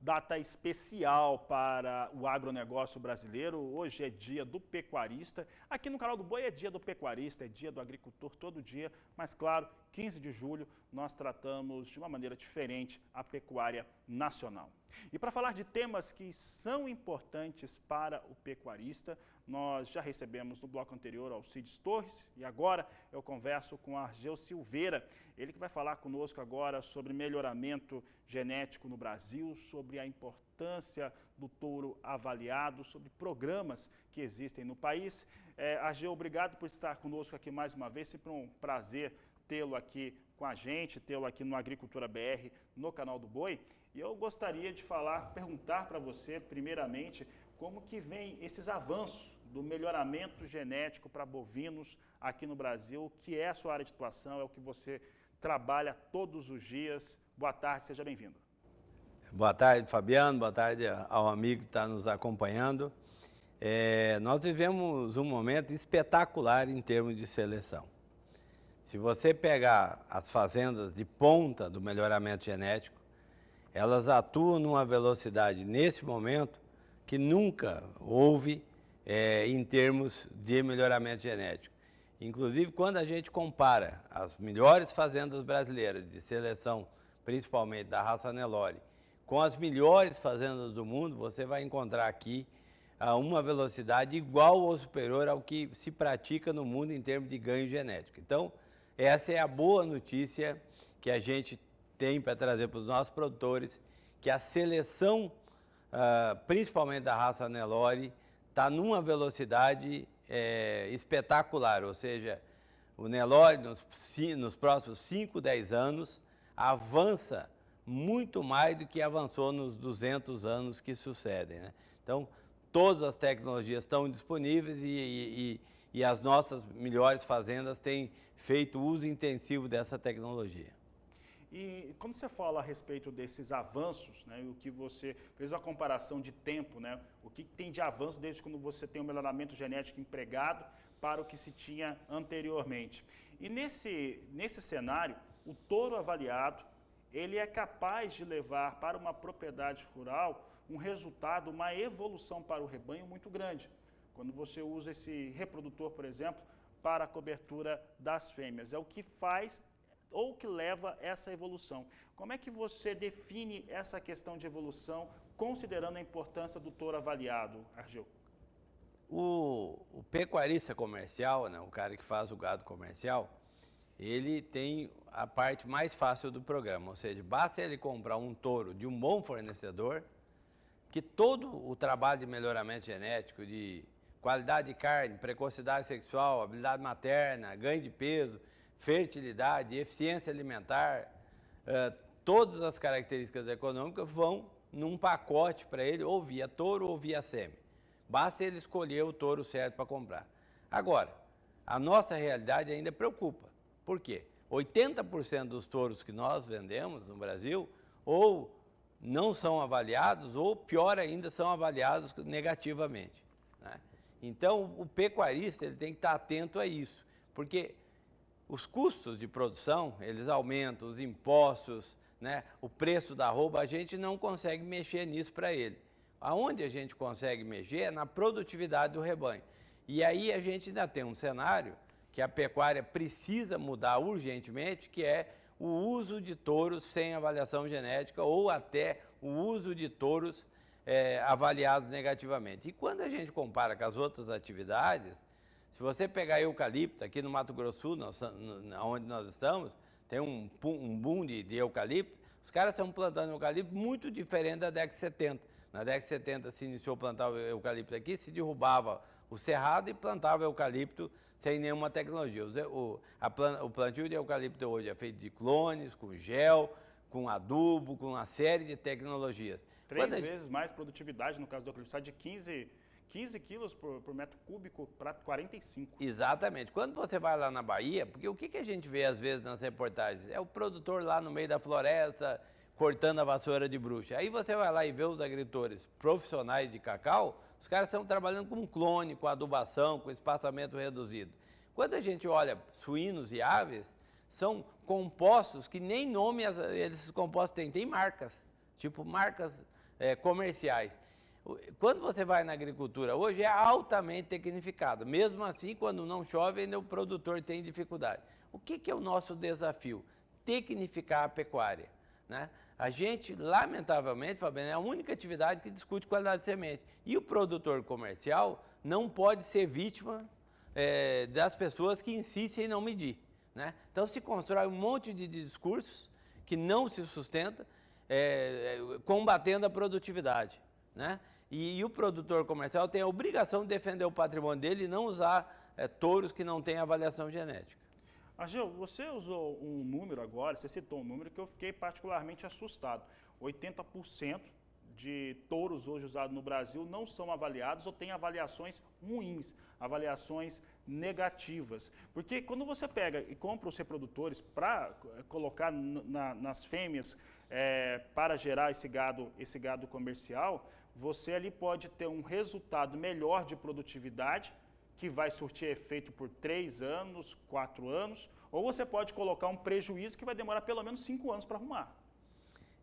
Data especial para o agronegócio brasileiro. Hoje é dia do pecuarista. Aqui no canal do Boi é dia do pecuarista, é dia do agricultor todo dia. Mas claro, 15 de julho nós tratamos de uma maneira diferente a pecuária nacional. E para falar de temas que são importantes para o pecuarista, nós já recebemos no bloco anterior Alcides Torres e agora eu converso com Argeu Silveira, ele que vai falar conosco agora sobre melhoramento genético no Brasil, sobre a importância do touro avaliado, sobre programas que existem no país. Argeu, obrigado por estar conosco aqui mais uma vez, sempre um prazer tê-lo aqui com a gente, tê-lo aqui no Agricultura BR, no canal do Boi. E eu gostaria de perguntar para você, primeiramente, como que vem esses avanços do melhoramento genético para bovinos aqui no Brasil, que é a sua área de atuação, é o que você trabalha todos os dias. Boa tarde, seja bem-vindo. Boa tarde, Fabiano, boa tarde ao amigo que está nos acompanhando. Nós vivemos um momento espetacular em termos de seleção. Se você pegar as fazendas de ponta do melhoramento genético, elas atuam numa velocidade, nesse momento, que nunca houve em termos de melhoramento genético. Inclusive, quando a gente compara as melhores fazendas brasileiras de seleção, principalmente da raça Nelore, com as melhores fazendas do mundo, você vai encontrar aqui uma velocidade igual ou superior ao que se pratica no mundo em termos de ganho genético. Então, essa é a boa notícia que a gente tem para trazer para os nossos produtores, que a seleção, principalmente da raça Nelore, está numa velocidade espetacular, ou seja, o Nelore nos próximos 5, 10 anos avança muito mais do que avançou nos 200 anos que sucedem, né? Então, todas as tecnologias estão disponíveis e as nossas melhores fazendas têm feito uso intensivo dessa tecnologia. E quando você fala a respeito desses avanços, né, o que você fez uma comparação de tempo, né, o que tem de avanço desde quando você tem o melhoramento genético empregado para o que se tinha anteriormente. E nesse cenário, o touro avaliado, ele é capaz de levar para uma propriedade rural um resultado, uma evolução para o rebanho muito grande. Quando você usa esse reprodutor, por exemplo, para a cobertura das fêmeas, é o que faz ou que leva essa evolução. Como é que você define essa questão de evolução, considerando a importância do touro avaliado, Argeu? O pecuarista comercial, né, o cara que faz o gado comercial, ele tem a parte mais fácil do programa, ou seja, basta ele comprar um touro de um bom fornecedor, que todo o trabalho de melhoramento genético, de qualidade de carne, precocidade sexual, habilidade materna, ganho de peso, fertilidade, eficiência alimentar, todas as características econômicas vão num pacote para ele, ou via touro ou via sêmen. Basta ele escolher o touro certo para comprar. Agora, a nossa realidade ainda preocupa. Por quê? 80% dos touros que nós vendemos no Brasil ou não são avaliados ou, pior ainda, são avaliados negativamente, né? Então, o pecuarista ele tem que estar atento a isso, porque os custos de produção, eles aumentam, os impostos, né, o preço da arroba, a gente não consegue mexer nisso para ele. Aonde a gente consegue mexer é na produtividade do rebanho. E aí a gente ainda tem um cenário que a pecuária precisa mudar urgentemente, que é o uso de touros sem avaliação genética ou até o uso de touros avaliados negativamente. E quando a gente compara com as outras atividades, se você pegar eucalipto, aqui no Mato Grosso, onde nós estamos, tem um boom de eucalipto, os caras estão plantando eucalipto muito diferente da década de 70. Na década de 70 se iniciou a plantar o eucalipto aqui, se derrubava o cerrado e plantava eucalipto sem nenhuma tecnologia. O plantio de eucalipto hoje é feito de clones, com gel, com adubo, com uma série de tecnologias. Três vezes mais produtividade, no caso do eucalipto, sai de 15 quilos por metro cúbico para 45. Exatamente. Quando você vai lá na Bahia, porque o que a gente vê às vezes nas reportagens? É o produtor lá no meio da floresta, cortando a vassoura de bruxa. Aí você vai lá e vê os agricultores profissionais de cacau, os caras estão trabalhando com clone, com adubação, com espaçamento reduzido. Quando a gente olha suínos e aves, são compostos que nem nome esses compostos têm. Tem marcas, tipo marcas comerciais. Quando você vai na agricultura, hoje é altamente tecnificado. Mesmo assim, quando não chove, ainda o produtor tem dificuldade. O que é o nosso desafio? Tecnificar a pecuária, né? A gente, lamentavelmente, Fabiano, é a única atividade que discute qualidade de semente. E o produtor comercial não pode ser vítima das pessoas que insistem em não medir, né? Então se constrói um monte de discursos que não se sustenta, combatendo a produtividade, né? E o produtor comercial tem a obrigação de defender o patrimônio dele e não usar touros que não têm avaliação genética. Ageu, você usou um número agora, você citou um número que eu fiquei particularmente assustado. 80% de touros hoje usados no Brasil não são avaliados ou têm avaliações ruins, avaliações negativas. Porque quando você pega e compra os reprodutores para colocar nas fêmeas para gerar esse gado comercial, você ali pode ter um resultado melhor de produtividade, que vai surtir efeito por 3 anos, 4 anos, ou você pode colocar um prejuízo que vai demorar pelo menos 5 anos para arrumar.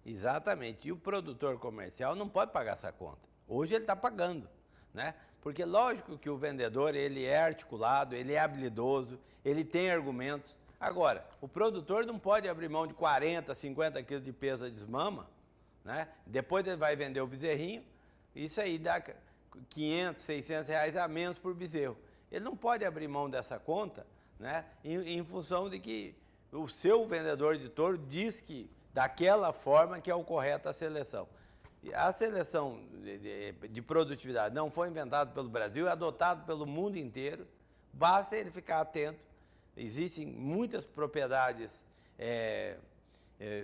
Exatamente, e o produtor comercial não pode pagar essa conta. Hoje ele está pagando, né? Porque lógico que o vendedor, ele é articulado, ele é habilidoso, ele tem argumentos. Agora, o produtor não pode abrir mão de 40, 50 quilos de peso de desmama, né? Depois ele vai vender o bezerrinho, isso aí dá 500, 600 reais a menos por bezerro. Ele não pode abrir mão dessa conta, né, em função de que o seu vendedor de touro diz que daquela forma que é o correto a seleção. A seleção de produtividade não foi inventada pelo Brasil, é adotado pelo mundo inteiro, basta ele ficar atento. Existem muitas propriedades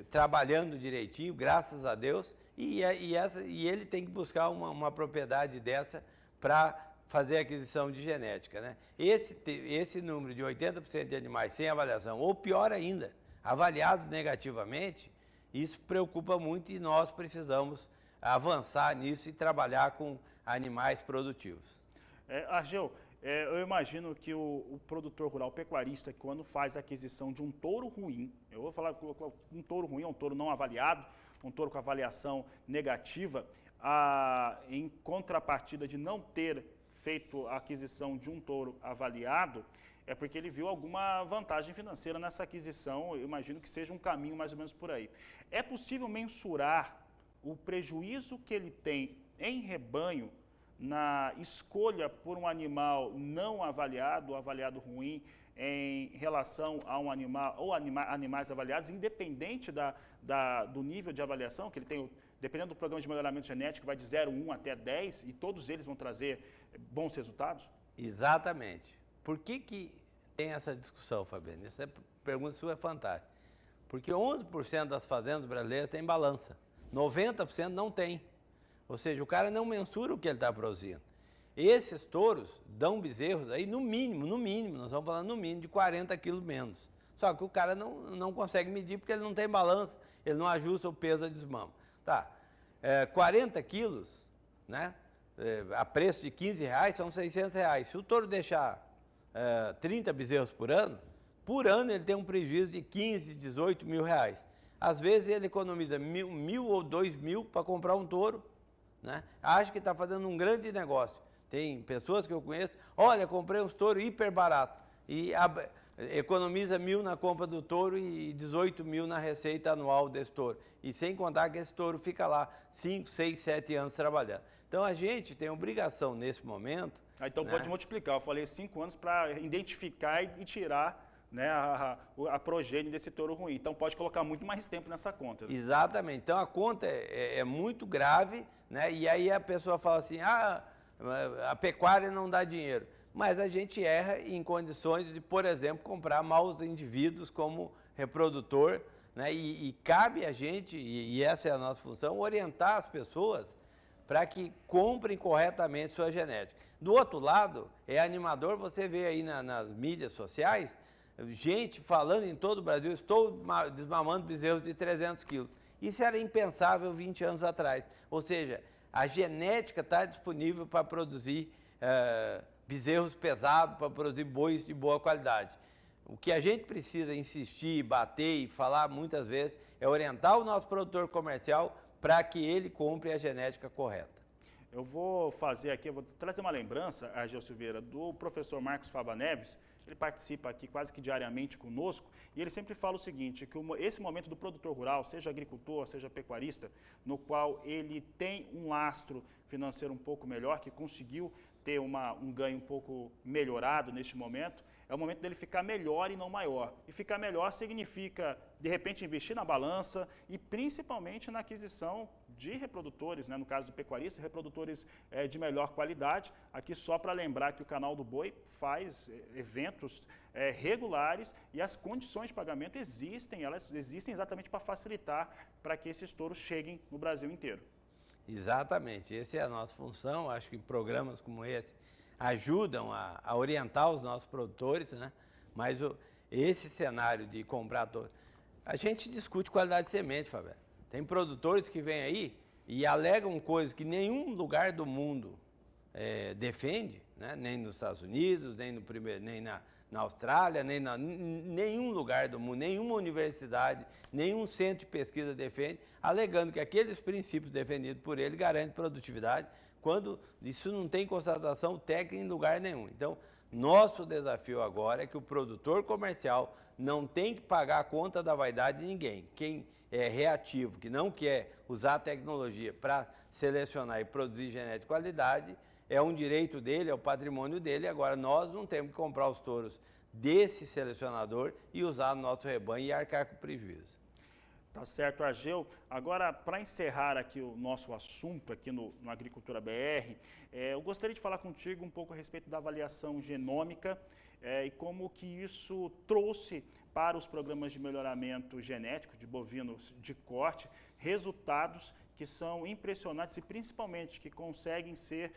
trabalhando direitinho, graças a Deus, e ele tem que buscar uma propriedade dessa para fazer aquisição de genética, né? Esse número de 80% de animais sem avaliação, ou pior ainda, avaliados negativamente, isso preocupa muito e nós precisamos avançar nisso e trabalhar com animais produtivos. Ageu, eu imagino que o produtor rural pecuarista, quando faz a aquisição de um touro ruim, eu vou falar um touro ruim, é um touro não avaliado, um touro com avaliação negativa, em contrapartida de não ter feito a aquisição de um touro avaliado, é porque ele viu alguma vantagem financeira nessa aquisição, eu imagino que seja um caminho mais ou menos por aí. É possível mensurar o prejuízo que ele tem em rebanho na escolha por um animal não avaliado, ou avaliado ruim, em relação a um animal ou animais avaliados, independente do nível de avaliação que ele tem, dependendo do programa de melhoramento genético, vai de 0,1 até 10 e todos eles vão trazer bons resultados? Exatamente. Por que tem essa discussão, Fabiano? Essa pergunta sua é fantástica. Porque 11% das fazendas brasileiras têm balança, 90% não tem. Ou seja, o cara não mensura o que ele está produzindo. Esses touros dão bezerros aí no mínimo, nós estamos falando no mínimo de 40 quilos menos. Só que o cara não consegue medir porque ele não tem balança, ele não ajusta o peso da desmama. Tá, 40 quilos, né, a preço de 15 reais são 600 reais. Se o touro deixar 30 bezerros por ano ele tem um prejuízo de 15, 18 mil reais. Às vezes ele economiza mil ou 2.000 para comprar um touro, né? Acho que está fazendo um grande negócio. Tem pessoas que eu conheço, olha, comprei uns touros hiper barato e economiza 1.000 na compra do touro e 18 mil na receita anual desse touro. E sem contar que esse touro fica lá 5, 6, 7 anos trabalhando. Então a gente tem obrigação nesse momento. Então né, pode multiplicar, eu falei 5 anos para identificar e tirar, né, a progênie desse touro ruim. Então pode colocar muito mais tempo nessa conta. Exatamente. Então a conta é muito grave, né? E aí a pessoa fala assim, a pecuária não dá dinheiro. Mas a gente erra em condições de, por exemplo, comprar maus indivíduos como reprodutor, né? E cabe a gente, e essa é a nossa função, orientar as pessoas para que comprem corretamente sua genética. Do outro lado, é animador, você vê aí nas mídias sociais, gente falando em todo o Brasil, estou desmamando bezerros de 300 quilos. Isso era impensável 20 anos atrás. Ou seja, a genética está disponível para produzir bezerros pesados, para produzir bois de boa qualidade. O que a gente precisa insistir, bater e falar muitas vezes é orientar o nosso produtor comercial para que ele compre a genética correta. Eu vou fazer aqui, eu vou trazer uma lembrança, Argel Silveira, do professor Marcos Fava Neves. Ele participa aqui quase que diariamente conosco e ele sempre fala o seguinte, que esse momento do produtor rural, seja agricultor, seja pecuarista, no qual ele tem um lastro financeiro um pouco melhor, que conseguiu ter um ganho um pouco melhorado neste momento, é o momento dele ficar melhor e não maior. E ficar melhor significa, de repente, investir na balança e principalmente na aquisição de reprodutores, né? No caso do pecuarista, reprodutores de melhor qualidade. Aqui só para lembrar que o Canal do Boi faz eventos regulares e as condições de pagamento existem, elas existem exatamente para facilitar para que esses touros cheguem no Brasil inteiro. Exatamente, essa é a nossa função. Acho que programas como esse ajudam a orientar os nossos produtores, né? Mas esse cenário de comprar touro, a gente discute qualidade de semente, Fabiano. Tem produtores que vêm aí e alegam coisas que nenhum lugar do mundo defende, né? Nem nos Estados Unidos, nem na Austrália, nenhum lugar do mundo, nenhuma universidade, nenhum centro de pesquisa defende, alegando que aqueles princípios defendidos por ele garantem produtividade, quando isso não tem constatação técnica em lugar nenhum. Então, nosso desafio agora é que o produtor comercial não tem que pagar a conta da vaidade de ninguém. Quem é reativo, que não quer usar a tecnologia para selecionar e produzir genética de qualidade, é um direito dele, é o patrimônio dele. Agora, nós não temos que comprar os touros desse selecionador e usar no nosso rebanho e arcar com prejuízo. Tá certo, Argel. Agora, para encerrar aqui o nosso assunto aqui no Agricultura BR, eu gostaria de falar contigo um pouco a respeito da avaliação genômica e como que isso trouxe para os programas de melhoramento genético de bovinos de corte resultados que são impressionantes e principalmente que conseguem ser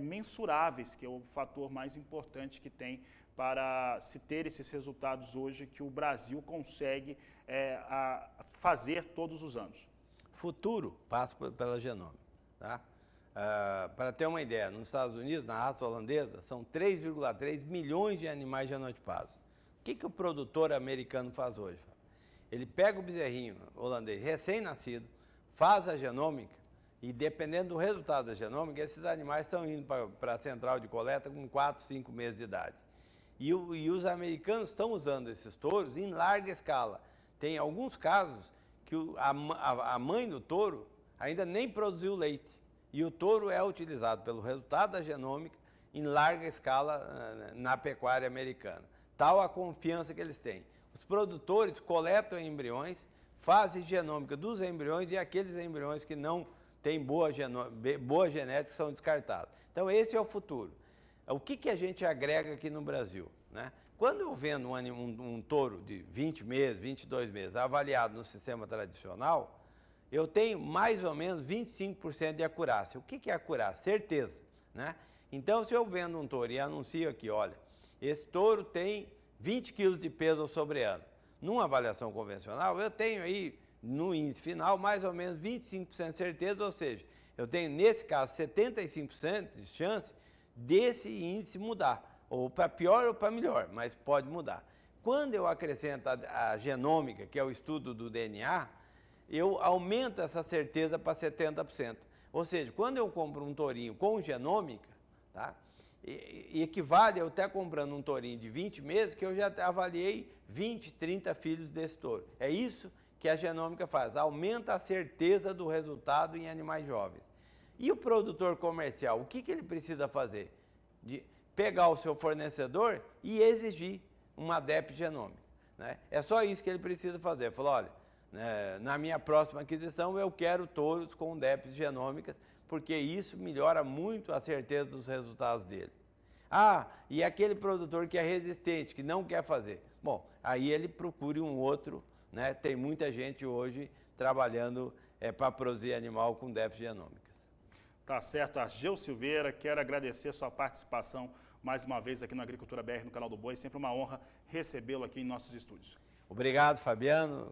mensuráveis, que é o fator mais importante que tem para se ter esses resultados hoje que o Brasil consegue fazer todos os anos. Futuro passa pela genômica, tá? Para ter uma ideia, nos Estados Unidos, na raça holandesa, são 3,3 milhões de animais genotipados. O que o produtor americano faz hoje? Ele pega o bezerrinho holandês recém-nascido, faz a genômica e, dependendo do resultado da genômica, esses animais estão indo para a central de coleta com 4, 5 meses de idade. E os americanos estão usando esses touros em larga escala. Tem alguns casos que a mãe do touro ainda nem produziu leite. E o touro é utilizado pelo resultado da genômica em larga escala na pecuária americana. Tal a confiança que eles têm. Os produtores coletam embriões, fazem genômica dos embriões e aqueles embriões que não têm boa genética são descartados. Então esse é o futuro. O que a gente agrega aqui no Brasil, né? Quando eu vendo um touro de 20 meses, 22 meses, avaliado no sistema tradicional, eu tenho mais ou menos 25% de acurácia. O que é acurácia? Certeza, né? Então, se eu vendo um touro e anuncio aqui, olha, esse touro tem 20 quilos de peso ao sobreano. Numa avaliação convencional, eu tenho aí, no índice final, mais ou menos 25% de certeza, ou seja, eu tenho, nesse caso, 75% de chance desse índice mudar, ou para pior ou para melhor, mas pode mudar. Quando eu acrescento a genômica, que é o estudo do DNA, eu aumento essa certeza para 70%. Ou seja, quando eu compro um tourinho com genômica, tá, equivale a eu estar comprando um tourinho de 20 meses que eu já avaliei 20, 30 filhos desse touro. É isso que a genômica faz, aumenta a certeza do resultado em animais jovens. E o produtor comercial, o que ele precisa fazer? De pegar o seu fornecedor e exigir uma DEP genômica, né? É só isso que ele precisa fazer. Falou, olha, na minha próxima aquisição eu quero touros com DEPs genômicas, porque isso melhora muito a certeza dos resultados dele. Ah, e aquele produtor que é resistente, que não quer fazer. Bom, aí ele procure um outro, né? Tem muita gente hoje trabalhando para produzir animal com DEPs genômicas. Tá certo, Argel Silveira, quero agradecer sua participação mais uma vez aqui no Agricultura BR, no Canal do Boi. Sempre uma honra recebê-lo aqui em nossos estúdios. Obrigado, Fabiano.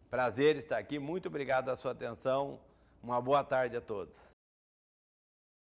Prazer estar aqui. Muito obrigado pela sua atenção. Uma boa tarde a todos.